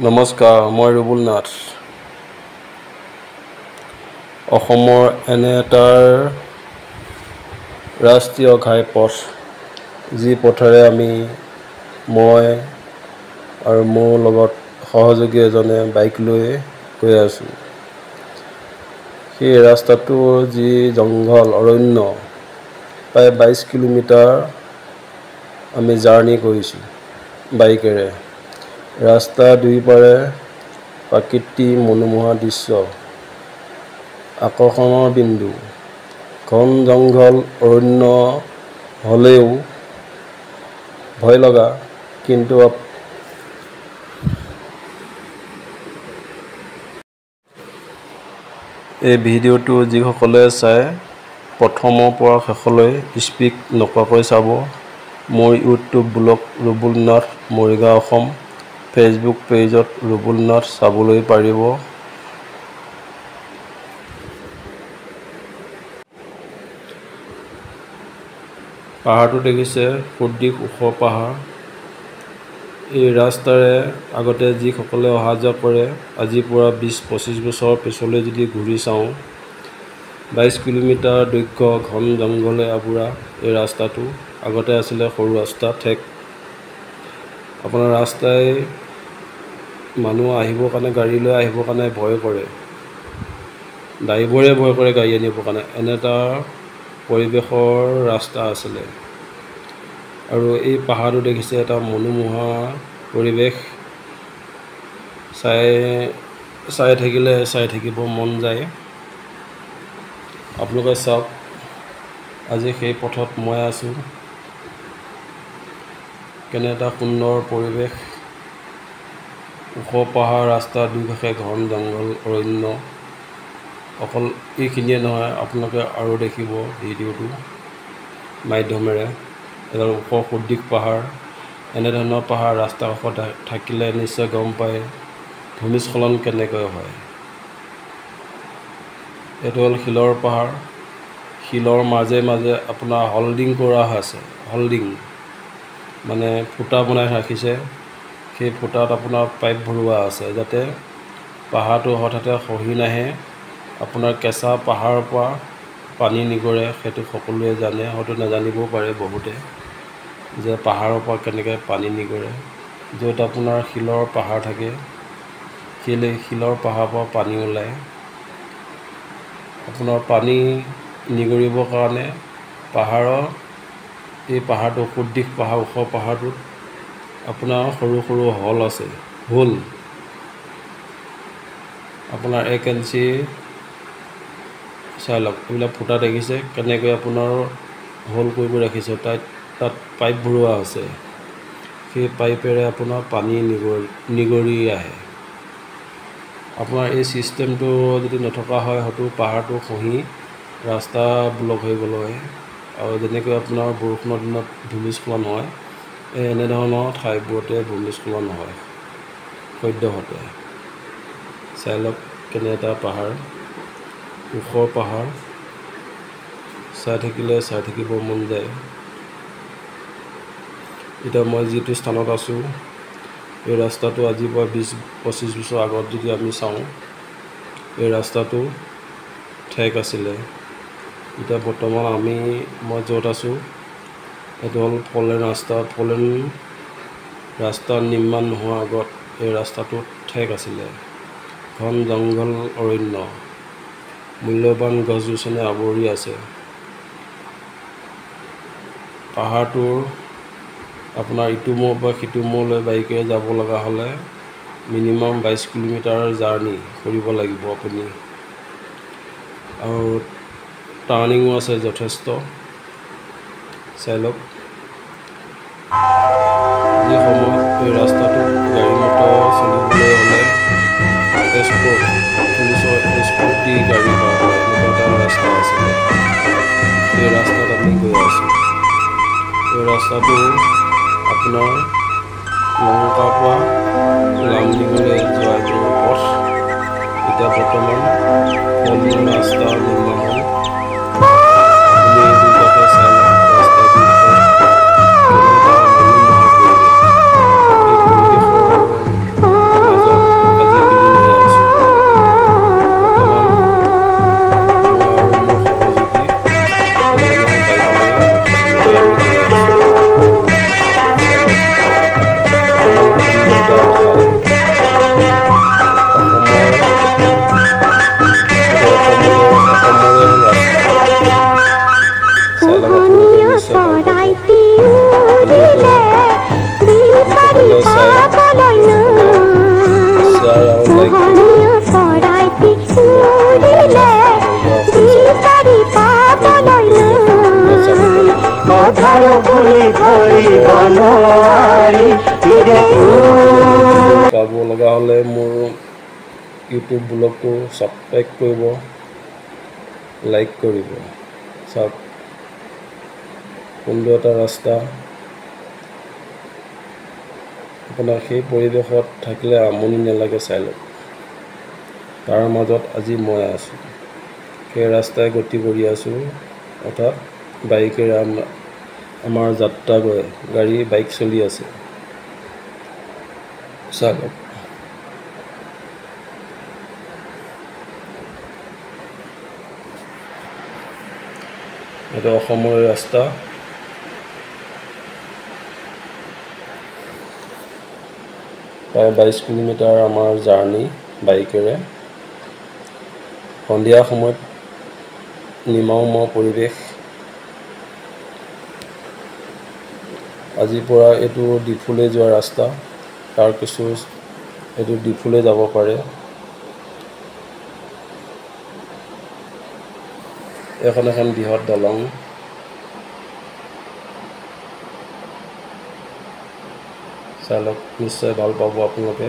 নমস্কাৰ, মই ৰুবুল নাথ। অসমৰ এনে এটা ৰাষ্ট্ৰীয় ঘাইপথ যি পথেৰে মই আৰু মোৰ লগত সহযোগী এজনে বাইক লৈ গৈ আছোঁ। সেই ৰাস্তাটোৰ যি জংঘল অৰণ্য, প্ৰায় 22 কিলোমিটাৰ আমি জাৰ্ণি কৰিছোঁ বাইকেৰে। ৰাস্তা দুয়োপাৰে প্ৰাকৃতিক মনোমোহা দৃশ্য, আকৰ্ষণৰ বিন্দু। ঘন জংঘল অৰণ্য হ'লেও ভয় লগা, কিন্তু এই ভিডিঅ'টো যিসকলে চাই প্ৰথমৰ পৰা শেষলৈ স্কিপ নকৰাকৈ চাব। মোৰ YouTube blog Rubul Nath Morigaon Assam, Facebook পেজত ৰুবুল নাথ চাবলৈ পাৰিব। পাহাৰটো দেখিছে, সুদীৰ্ঘ ওখ পাহাৰ। এই ৰাস্তাৰে আগতে যিসকলে অহা যোৱা কৰে, আজিৰ পৰা 20-25 বছৰ পিছলৈ যদি ঘূৰি চাওঁ, 22 কিলোমিটাৰ দৈৰ্ঘ্য ঘন জংঘলে আৱৰা এই ৰাস্তাটো আগতে আছিলে সৰু ৰাস্তা ঠেক। আপোনাৰ ৰাস্তাই মানুহ আহিবৰ কাৰণে, গাড়ী লৈ আহিবৰ কাৰণে ভয় কৰে, ড্ৰাইভৰে ভয় কৰে গাড়ী আনিবৰ কাৰণে। এনে এটা পৰিৱেশৰ ৰাস্তা আছিলে। আৰু এই পাহাৰটো দেখিছে, এটা মনোমোহা পৰিৱেশ। চাই থাকিব মন যায়। আপোনালোকে চাওক, আজি সেই পথত মই আছোঁ। কেনে এটা সুন্দৰ পৰিৱেশ, ওখ পাহাৰ, ৰাস্তা দুয়োকাষে ঘন জংঘল অৰণ্য। অকল এইখিনিয়ে নহয়, আপোনালোকে আৰু দেখিব ভিডিঅ'টো মাধ্যমেৰে। এডাল ওখ সুদীৰ্ঘ পাহাৰ, এনেধৰণৰ পাহাৰ ৰাস্তাৰ কাষত থাকিলে নিশ্চয় গম পায় ভূমিস্খলন কেনেকৈ হয়। এইটো হ'ল শিলৰ পাহাৰ। শিলৰ মাজে মাজে আপোনাৰ হল্ডিং কৰা আছে। হল্ডিং মানে ফুটা বনাই ৰাখিছে। সেই ফুটাত আপোনাৰ পাইপ ভৰোৱা আছে, যাতে পাহাৰটো হঠাতে খহি নাহে, আপোনাৰ কেঁচা পাহাৰৰ পৰা পানী নিগৰে। সেইটো সকলোৱে জানে, হয়তো নাজানিবও পাৰে বহুতে, যে পাহাৰৰ পৰা কেনেকৈ পানী নিগৰে। য'ত আপোনাৰ শিলৰ পাহাৰ থাকে, সেই শিলৰ পাহাৰৰ পৰা পানী ওলায়। আপোনাৰ পানী নিগৰিবৰ কাৰণে এই পাহাৰটো সুদীৰ্ঘ পাহাৰ, ওখ পাহাৰটোত আপোনাৰ সৰু সৰু হল আছে। হোল আপোনাৰ 1 ইঞ্চি, চাই লওক, এইবিলাক ফুটা দেখিছে কেনেকৈ আপোনাৰ হোল কৰিব ৰাখিছে। তাত পাইপ ভৰোৱা আছে। সেই পাইপেৰে আপোনাৰ পানী নিগৰি আহে। আপোনাৰ এই ছিষ্টেমটো যদি নথকা হয়, হয়তো পাহাৰটো খহি ৰাস্তা ব্লক হৈ গ'ল হয়। আৰু যেনেকৈ আপোনাৰ বৰষুণৰ দিনত ভূমিস্খলন হয়, এনেধৰণৰ ঠাইবোৰতে ভূমিস্খলন হয় সদ্যহতে। চাই লওক, কেনে এটা পাহাৰ, ওখ পাহাৰ। চাই থাকিব মন যায়। এতিয়া মই যিটো স্থানত আছোঁ, এই ৰাস্তাটো আজিৰ পৰা 20-25 বছৰ আগত যদি আমি চাওঁ, এই ৰাস্তাটো ঠেক আছিলে। এতিয়া বৰ্তমান মই য'ত আছোঁ, এইটো হ'ল ফ'ৰলেন ৰাস্তা। ফ'ৰলেন ৰাস্তা নিৰ্মাণ নোহোৱাৰ আগত এই ৰাস্তাটো ঠেক আছিলে। ঘন জংঘল অৰণ্য, মূল্যৱান গছ গছনি আৱৰি আছে। পাহাৰটোৰ আপোনাৰ ইটো মূৰৰ পৰা সিটো মূৰলৈ বাইকেৰে যাব লগা হ'লে মিনিমাম 22 কিলোমিটাৰ জাৰ্ণি কৰিব লাগিব আপুনি। আৰু টাৰ্ণিঙো আছে যথেষ্ট। চাই লওক, যি সময়ত এই ৰাস্তাটো গাড়ী মটৰ চলিবলৈ হ'লে পুলিচৰ এস্কৰ্ট দি গাড়ী পাৰ হয়, এনেকুৱা এটা ৰাস্তা আছিলে। এই ৰাস্তাত আমি গৈ আছোঁ। এই ৰাস্তাটো আপোনাৰ লংকাৰ পৰা লামডিঙলৈ যোৱা পথ। এতিয়া বৰ্তমান ফ'ৰলেন ৰাস্তা নিৰ্মাণ হ'ল। আপুনি দুয়োকাষে চাই লওক, ৰাস্তা দুয়োকাষে কেনে এটা মনোমোহা পৰিৱেশ। এই পৰিৱেশৰ মাজত পাব লগা হ'লে মোৰ ইউটিউব ব্লগটো ছাবস্ক্ৰাইব কৰিব, লাইক কৰিব। চাওক কোনটো এটা ৰাস্তা আপোনাৰ সেই পৰিৱেশত থাকিলে আমনি নালাগে, চাই লওক। তাৰ মাজত আজি মই আছোঁ, সেই ৰাস্তাই গতি কৰি আছোঁ, অৰ্থাৎ বাইকেৰে আমাৰ যাত্ৰা গৈ গাড়ী বাইক চলি আছে, চাই লওক। এইটো অসমৰ ৰাস্তা। প্ৰায় 22 কিলোমিটাৰ আমাৰ জাৰ্ণি বাইকেৰে। সন্ধিয়া সময়ত নিমাওময় পৰিৱেশ। আজিৰ পৰা এইটো ডিফুলৈ যোৱা ৰাস্তা, তাৰ কিছু এইটো ডিফুলৈ যাব পাৰে। এখন বৃহৎ দলং। চাই লওক, নিশ্চয় ভাল পাব আপোনালোকে।